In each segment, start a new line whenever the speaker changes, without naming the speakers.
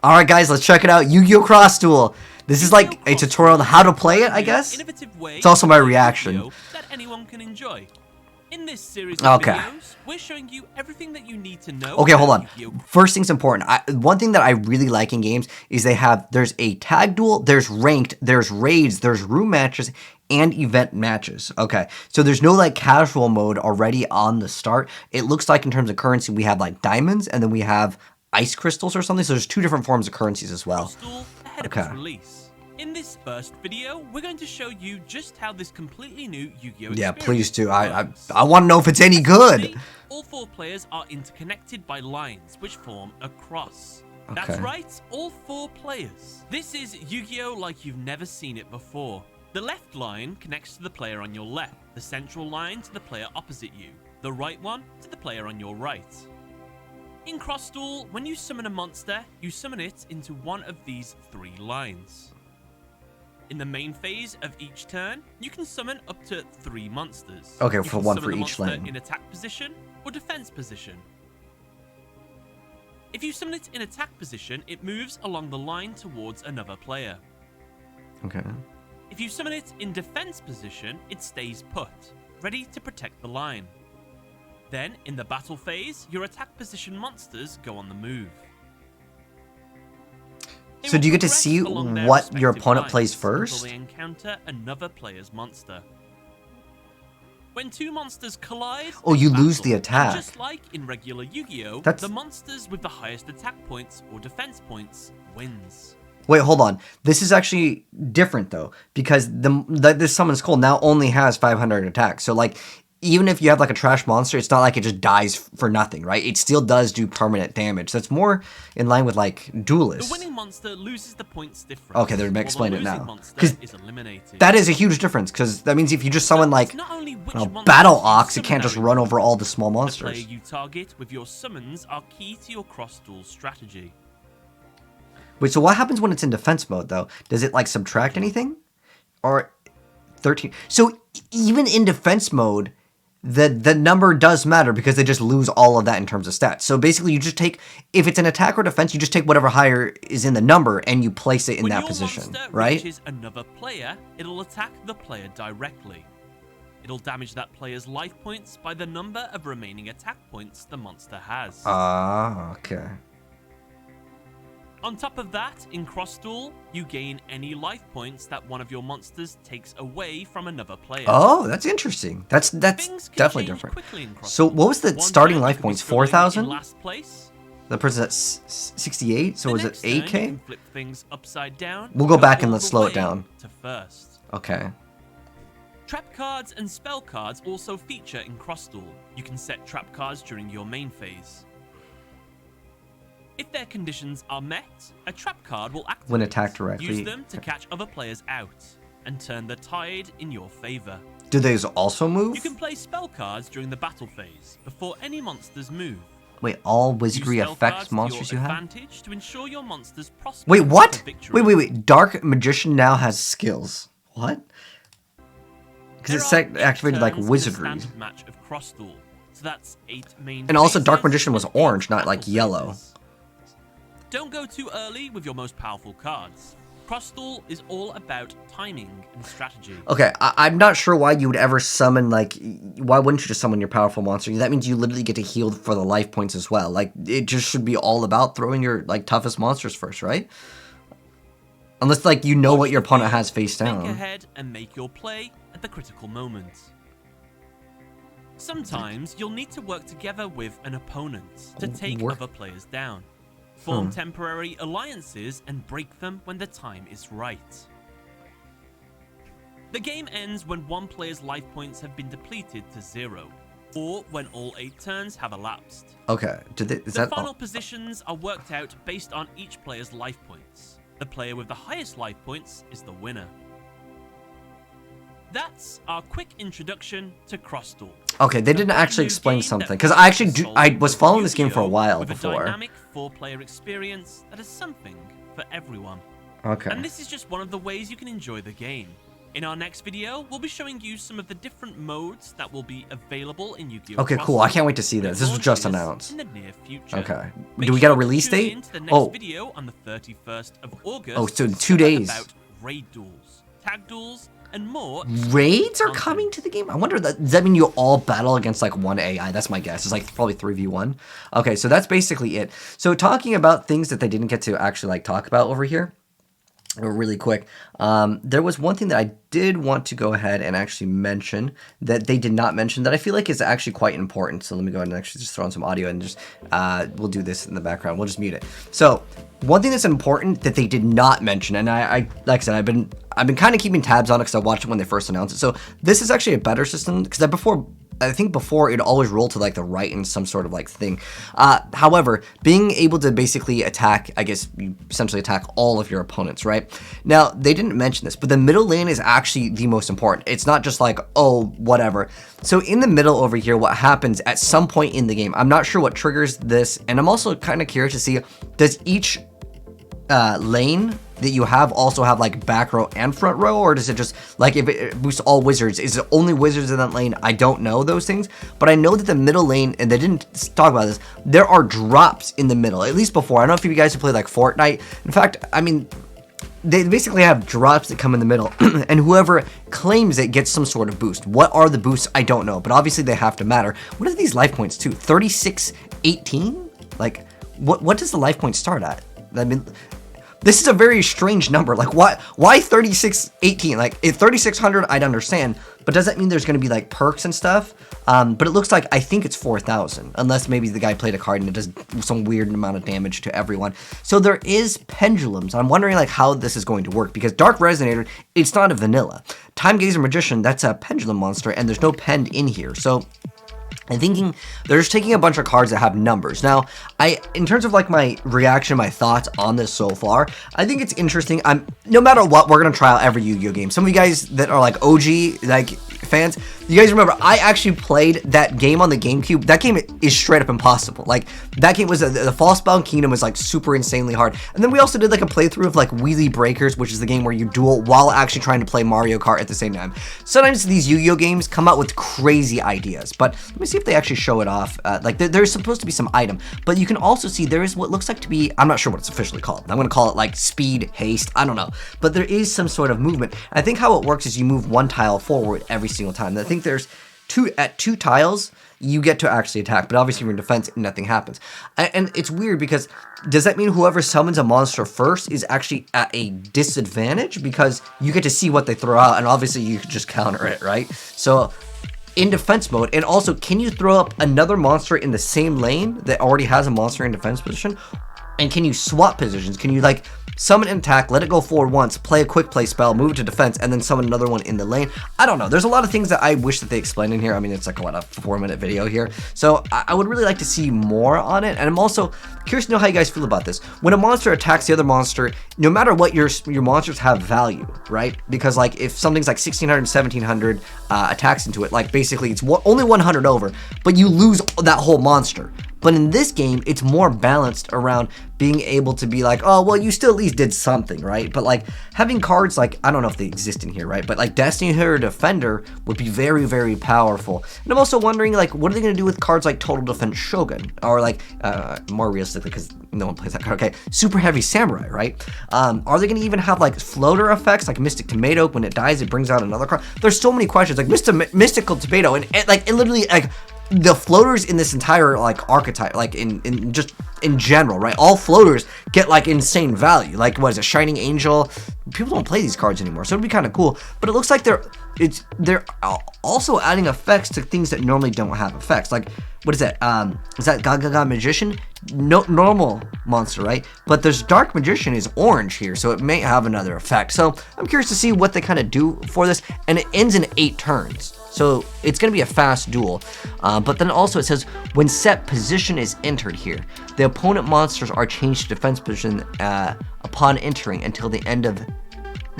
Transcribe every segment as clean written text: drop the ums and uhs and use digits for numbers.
Alright guys, let's check it out. Yu-Gi-Oh! Cross Duel. This is like a tutorial on how to play it, I guess. It's also my reaction.
That anyone can enjoy. In this series of videos, we're showing you everything that you need to know.
Okay, hold on. First thing's important. One thing that I really like in games is there's a tag duel, there's ranked, there's raids, there's room matches, and event matches. Okay, so there's no like casual mode already on the start. It looks like in terms of currency, we have like diamonds, and then we have ice crystals or something. So there's two different forms of currencies as well.
Okay. In this first video, we're going to show you just how this completely new Yu-Gi-Oh!
Yeah, please do. I want to know if it's any good.
All 4 players are interconnected by lines which form a cross. Okay. That's right, all 4 players. This is Yu-Gi-Oh! Like you've never seen it before. The left line connects to the player on your left, the central line to the player opposite you, the right one to the player on your right. In Cross Duel, when you summon a monster, you summon it into one of these 3 lines. In the main phase of each turn, you can summon up to 3 monsters.
Okay, for one for each lane.
In attack position or defense position. If you summon it in attack position, it moves along the line towards another player.
Okay.
If you summon it in defense position, it stays put, ready to protect the line. Then, in the battle phase, your attack position monsters go on the move.
So do you get to see what your opponent plays first?
They encounter another player's monster. When 2 monsters collide,
you lose the attack.
Just like in regular Yu-Gi-Oh, the monsters with the highest attack points or defense points wins.
Wait, hold on. This is actually different though, because this Summon Skull now only has 500 attack. So like, even if you have like a trash monster, it's not like it just dies for nothing, right? It still does do permanent damage. That's more in line with like Duelists.
The winning monster loses the points difference.
Okay, they're explaining it now. Because that is a huge difference, because that means if you just summon like Battle Ox, it can't just run over all the small monsters.
The player you target with your summons are key to your Cross Duel strategy.
Wait, so what happens when it's in defense mode though? Does it like subtract anything? Or 13? So even in defense mode, the number does matter because they just lose all of that in terms of stats. So basically you just take, if it's an attack or defense, you just take whatever higher is in the number and you place it in that position, right?
When reaches another player, it'll attack the player directly. It'll damage that player's life points by the number of remaining attack points the monster has.
Okay.
On top of that, in Cross Duel, you gain any life points that one of your monsters takes away from another player.
Oh, that's interesting. That's definitely different. So what was the starting life points? 4,000?
Last place.
The person's at 68, so was it 8k?
Flip things upside down.
We'll go back and let's slow it down.
To first.
Okay.
Trap cards and spell cards also feature in Cross Duel. You can set trap cards during your main phase. If their conditions are met, a trap card will activate.
When attacked directly.
Use them to catch other players out and turn the tide in your favor.
Do those also move?
You can play spell cards during the battle phase before any monsters move.
Wait, all wizardry affects monsters you have?
Advantage to ensure your monsters prosper.
Wait, what? Wait. Dark Magician now has skills. What? Because it's activated like wizardry.
Match of Cross Duel. So that's 8 main.
And also Dark Magician was orange, not like yellow.
Don't go too early with your most powerful cards. Cross Duel is all about timing and strategy.
Okay, I'm not sure why you would ever summon, like, why wouldn't you just summon your powerful monster? That means you literally get to heal for the life points as well. Like, it just should be all about throwing your, like, toughest monsters first, right? Unless, like, you know what your opponent has face down.
Think ahead and make your play at the critical moment. Sometimes you'll need to work together with an opponent to take other players down. Form temporary alliances and break them when the time is right. The game ends when one player's life points have been depleted to 0, or when all 8 turns have elapsed.
Okay,
the final positions are worked out based on each player's life points. The player with the highest life points is the winner. That's our quick introduction to Cross Duel.
Okay, they didn't actually explain something, because I was following this game for a while before.
With a dynamic 4-player experience that is something for everyone.
Okay.
And this is just one of the ways you can enjoy the game. In our next video, we'll be showing you some of the different modes that will be available in YuGiOh.
Okay, cool. I can't wait to see this. This was just announced.
In the near future.
Okay. Do we get a release date?
Into the next video on the 31st of August.
Oh, so in 2 days.
About raid duels, tag duels, and more.
Raids are coming to the game? I wonder, does that mean you all battle against like one AI? That's my guess. It's like probably 3v1. Okay, so that's basically it. So talking about things that they didn't get to actually like talk about over here, really quick, there was one thing that I did want to go ahead and actually mention that they did not mention that I feel like is actually quite important. So let me go ahead and actually just throw in some audio and just we'll do this in the background. We'll just mute it. So one thing that's important that they did not mention, and I like I said, I've been kind of keeping tabs on it because I watched it when they first announced it. So this is actually a better system because I think before it always rolled to like the right in some sort of like thing. However, being able to basically attack, I guess you essentially attack all of your opponents, right? Now, they didn't mention this, but the middle lane is actually the most important. It's not just like, oh, whatever. So in the middle over here, what happens at some point in the game, I'm not sure what triggers this, and I'm also kind of curious to see, does each lane that you have also have like back row and front row, or does it just like if it boosts all wizards, is it only wizards in that lane? I don't know those things, but I know that the middle lane, and they didn't talk about this, there are drops in the middle, at least before. I don't know if you guys have played like Fortnite. In fact, I mean, they basically have drops that come in the middle and whoever claims it gets some sort of boost. What are the boosts? I don't know, but obviously they have to matter. What are these life points too? 3618? Like what does the life point start at? I mean, this is a very strange number. Like, why 3618? Like, at 3600, I'd understand, but does that mean there's going to be like perks and stuff? But it looks like, I think it's 4000, unless maybe the guy played a card and it does some weird amount of damage to everyone. So there is pendulums. I'm wondering like how this is going to work, because Dark Resonator, it's not a vanilla. Time Gazer Magician, that's a pendulum monster, and there's no pend in here. So I'm thinking they're just taking a bunch of cards that have numbers. Now, in terms of like my reaction, my thoughts on this so far, I think it's interesting. No matter what, we're gonna try out every Yu-Gi-Oh game. Some of you guys that are like OG like fans, you guys remember I actually played that game on the GameCube. That game is straight up impossible. Like that game was the False-Bound Kingdom was like super insanely hard. And then we also did like a playthrough of like Wheelie Breakers, which is the game where you duel while actually trying to play Mario Kart at the same time. Sometimes these Yu-Gi-Oh games come out with crazy ideas, but let me see if they actually show it off. Like there's supposed to be some item, but you can also see there is what looks like to be, I'm not sure what it's officially called. I'm gonna call it like speed, haste, I don't know, but there is some sort of movement. I think how it works is you move one tile forward every single time. And I think there's two tiles you get to actually attack, but obviously you're in defense, nothing happens. And it's weird because does that mean whoever summons a monster first is actually at a disadvantage because you get to see what they throw out, and obviously you can just counter it, right? So in defense mode, and also can you throw up another monster in the same lane that already has a monster in defense position? And can you swap positions? Can you like summon an attack, let it go forward once, play a quick play spell, move it to defense, and then summon another one in the lane? I don't know. There's a lot of things that I wish that they explained in here. I mean, it's like what, a 4-minute video here. So I would really like to see more on it. And I'm also curious to know how you guys feel about this. When a monster attacks the other monster, no matter what, your monsters have value, right? Because like if something's like 1600, 1700 attacks into it, like basically it's only 100 over, but you lose that whole monster. But in this game, it's more balanced around being able to be like, oh, well, you still at least did something, right? But like having cards like, I don't know if they exist in here, right? But like Destiny Hero Defender would be very, very powerful. And I'm also wondering, like, what are they going to do with cards like Total Defense Shogun? Or like, more realistically, because no one plays that card, okay, Super Heavy Samurai, right? Are they going to even have like floater effects, like Mystic Tomato? When it dies, it brings out another card. There's so many questions, like Mystical Tomato, and like, it literally, like, the floaters in this entire like archetype, like in just in general, right? All floaters get like insane value. Like what is it, Shining Angel? People don't play these cards anymore, so it'd be kind of cool. But it looks like they're also adding effects to things that normally don't have effects. Like what is that? Is that Gaga Magician? No, normal monster, right? But there's Dark Magician is orange here, so it may have another effect. So I'm curious to see what they kind of do for this, and it ends in 8 turns. So it's going to be a fast duel. But then also it says, when set position is entered here, the opponent monsters are changed to defense position upon entering until the end of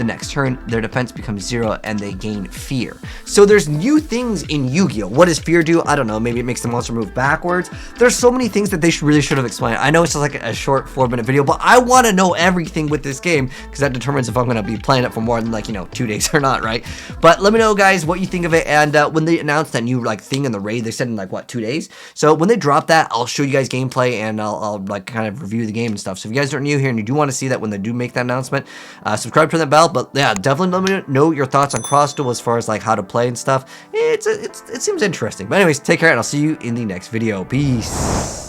the next turn, their defense becomes 0 and they gain fear. So there's new things in Yu-Gi-Oh! What does fear do? I don't know. Maybe it makes the monster move backwards. There's so many things that they really should have explained. I know it's just like a short 4-minute video, but I want to know everything with this game because that determines if I'm going to be playing it for more than like, 2 days or not, right? But let me know, guys, what you think of it. And when they announced that new like thing in the raid, they said in like, what, 2 days? So when they drop that, I'll show you guys gameplay and I'll like kind of review the game and stuff. So if you guys are new here and you do want to see that when they do make that announcement, subscribe to that bell. But yeah, definitely let me know your thoughts on Cross Duel as far as like how to play and stuff. It seems interesting. But anyways, take care and I'll see you in the next video. Peace.